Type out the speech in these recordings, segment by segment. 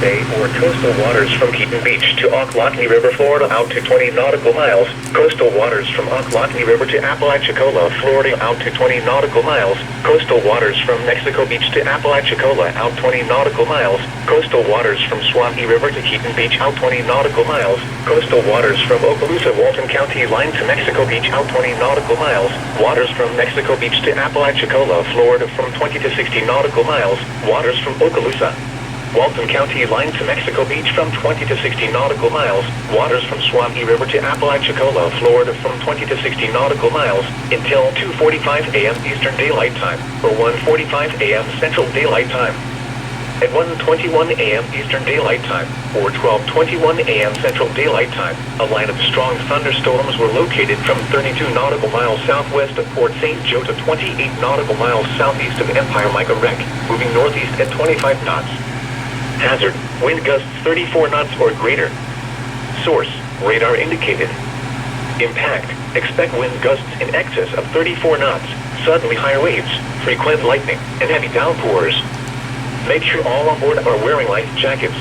Bay or coastal waters from Keaton Beach to Ochlockonee River, Florida out to 20 nautical miles. Coastal waters from Ochlockonee River to Apalachicola, Florida out to 20 nautical miles. Coastal waters from Mexico Beach to Apalachicola out 20 nautical miles. Coastal waters from Suwannee River to Keaton Beach out 20 nautical miles. Coastal waters from Okaloosa-Walton County line to Mexico Beach out 20 nautical miles. Waters from Mexico Beach to Apalachicola, Florida from 20 to 60 nautical miles. Waters from Okaloosa-Walton County line to Mexico Beach from 20 to 60 nautical miles. Waters from Suwannee River to Apalachicola, Florida from 20 to 60 nautical miles until 2:45 a.m. Eastern Daylight Time or 1:45 a.m. Central Daylight Time. At 1:21 a.m. Eastern Daylight Time or 12:21 a.m. Central Daylight Time, a line of strong thunderstorms were located from 32 nautical miles southwest of Port St. Joe to 28 nautical miles southeast of Empire Micah Wreck, moving northeast at 25 knots. Hazard, wind gusts 34 knots or greater. Source, radar indicated. Impact, expect wind gusts in excess of 34 knots, suddenly higher waves, frequent lightning, and heavy downpours. Make sure all on board are wearing life jackets.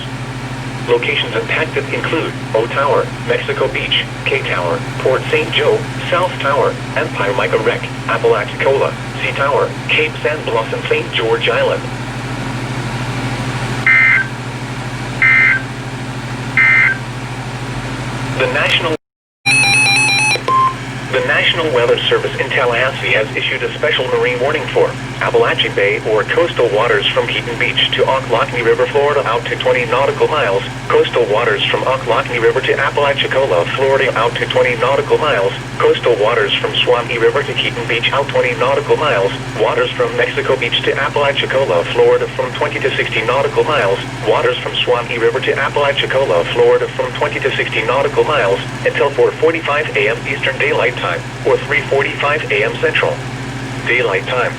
Locations impacted include O Tower, Mexico Beach, K Tower, Port St. Joe, South Tower, Empire Micah Wreck, Apalachicola, C Tower, Cape San Blas and St. George Island. The National Weather Service in Tallahassee has issued a special marine warning for Apalachee Bay or coastal waters from Keaton Beach to Ochlockonee River, Florida out to 20 nautical miles. Coastal waters from Ochlockonee River to Apalachicola, Florida out to 20 nautical miles. Coastal waters from Suwannee River to Keaton Beach out 20 nautical miles. Waters from Mexico Beach to Apalachicola, Florida from 20 to 60 nautical miles. Waters from Suwannee River to Apalachicola, Florida from 20 to 60 nautical miles until 4:45 a.m. Eastern Daylight Time or 3:45 a.m. Central Daylight Time.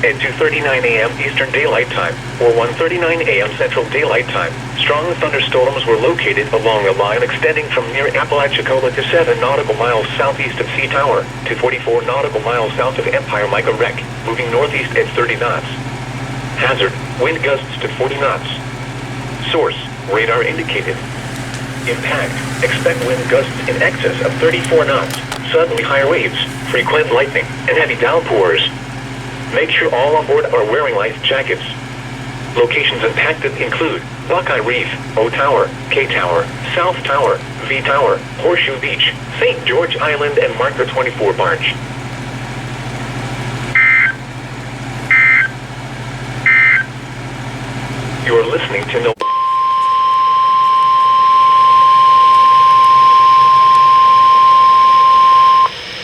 At 2:39 a.m. Eastern Daylight Time or 1:39 a.m. Central Daylight Time, strong thunderstorms were located along a line extending from near Apalachicola to 7 nautical miles southeast of Sea Tower to 44 nautical miles south of Empire Micah Wreck, moving northeast at 30 knots. Hazard, wind gusts to 40 knots. Source, radar indicated. Impact, expect wind gusts in excess of 34 knots, suddenly higher waves, frequent lightning, and heavy downpours. Make sure all on board are wearing life jackets. Locations impacted include Buckeye Reef, O Tower, K Tower, South Tower, V Tower, Horseshoe Beach, St. George Island, and Marker 24 Barge. You are listening to No.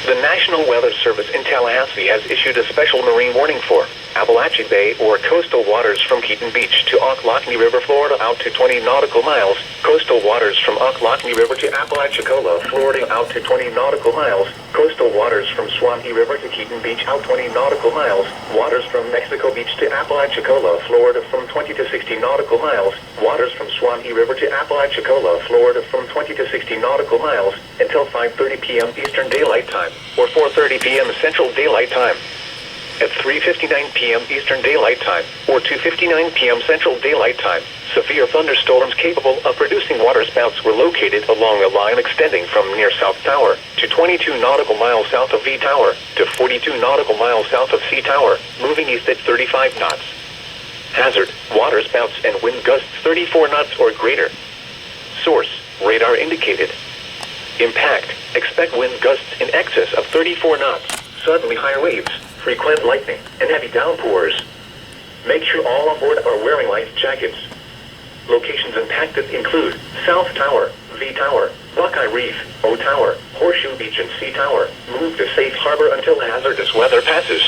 The National Weather Service in Tallahassee has issued a special marine warning for Apalachee Bay or coastal waters from Keaton Beach to Ochlockonee River, Florida out to 20 nautical miles. Coastal waters from Ochlockonee River to Apalachicola, Florida out to 20 nautical miles. Coastal waters from Suwannee River to Keaton Beach out 20 nautical miles. Waters from Mexico Beach to Apalachicola, Florida from 20 to 60 nautical miles. Waters from Suwannee River to Apalachicola, Florida from 20 to 60 nautical miles until 5:30 p.m. Eastern Daylight Time or 4:30 p.m. Central Daylight Time. At 3:59 p.m. Eastern Daylight Time or 2:59 p.m. Central Daylight Time, severe thunderstorms capable of producing waterspouts were located along a line extending from near South Tower to 22 nautical miles south of V Tower to 42 nautical miles south of C Tower, moving east at 35 knots. Hazard, waterspouts and wind gusts 34 knots or greater. Source, radar indicated. Impact, expect wind gusts in excess of 34 knots, suddenly higher waves, frequent lightning, and heavy downpours. Make sure all on board are wearing life jackets. Locations impacted include South Tower, V Tower, Buckeye Reef, O Tower, Horseshoe Beach, and C Tower. Move to safe harbor until hazardous weather passes.